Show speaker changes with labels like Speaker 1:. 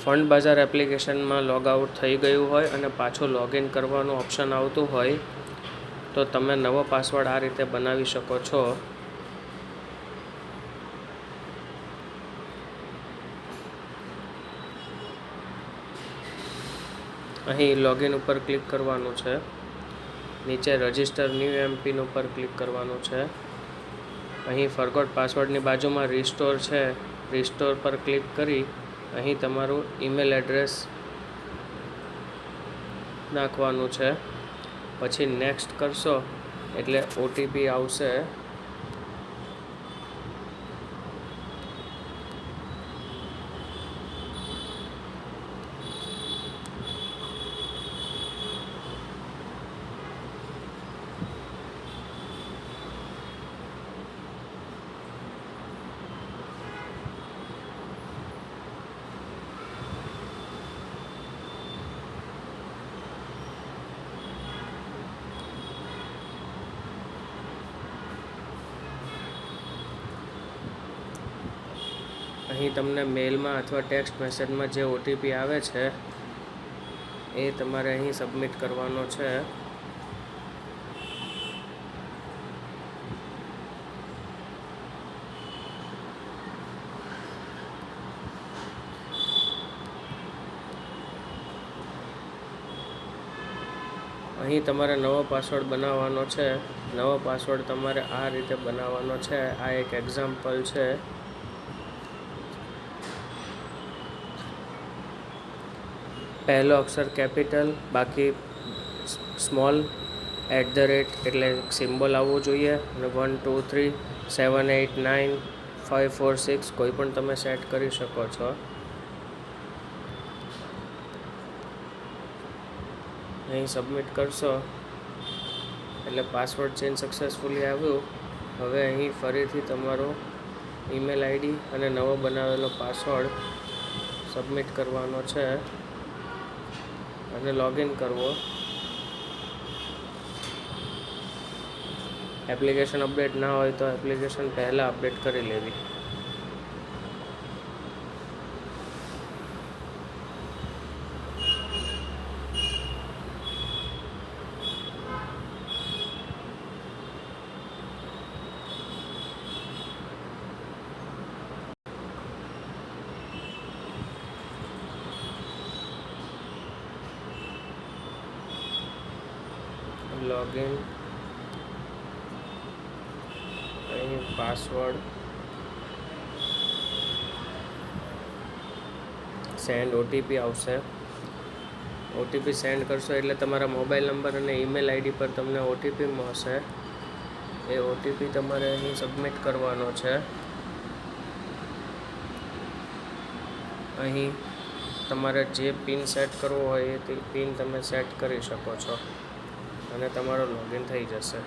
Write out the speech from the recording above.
Speaker 1: Fund બજાર એપ્લિકેશનમાં log out થઈ ગયું હોય અને પાછું લોગિન કરવાનું ઓપ્શન આવતું હોય તો તમે નવો પાસવર્ડ આ રીતે બનાવી શકો છો. અહીં લોગિન ઉપર ક્લિક કરવાનું છે. નીચે રજિસ્ટર ન્યૂ એમપિન ઉપર ક્લિક કરવાનું છે. અહીં ફોરગોટ પાસવર્ડની બાજુમાં રિસ્ટોર છે, રિસ્ટોર પર ક્લિક કરી અહીં તમારું ઈમેલ એડ્રેસ નાખવાનું છે. પછી નેક્સ્ટ કરશો એટલે ઓટીપી આવશે. અહીં તમને મેલમાં અથવા ટેક્સ્ટ મેસેજમાં જે ઓટીપી આવે છે એ તમારે અહીં સબમિટ કરવાનો છે. અહીં તમારે નવો પાસવર્ડ બનાવવાનો છે. નવો પાસવર્ડ તમારે આ રીતે બનાવવાનો છે. આ એક એક્ઝામ્પલ છે. પહેલો અક્ષર કેપિટલ, બાકી સ્મોલ, @ એટલે સિમ્બોલ આવવું જોઈએ અને 1 2 3 7 8 9 5 4 6 કોઈ પણ તમે સેટ કરી શકો છો. અહીં સબમિટ કરશો એટલે પાસવર્ડ ચેન્જ સક્સેસફુલી આવ્યું. હવે અહીં ફરીથી તમારો ઈમેલ આઈડી અને નવો બનાવેલો પાસવર્ડ સબમિટ કરવાનો છે અને લોગિન કરવો. એપ્લિકેશન અપડેટ ના હોય તો એપ્લિકેશન પહેલાં અપડેટ કરી લેવી. લોગિન, અહીં પાસવર્ડ, સેન્ડ ઓટીપી આવશે. ઓટીપી સેન્ડ કરશો એટલે તમારા મોબાઈલ નંબર અને ઈમેલ આઈડી પર તમને ઓટીપી મળશે. એ ઓટીપી તમારે અહીં સબમિટ કરવાનો છે. અહીં તમારે જે પિન સેટ કરવો હોય એ પિન તમે સેટ કરી શકો છો અને તમારો લોગિન થઈ જશે.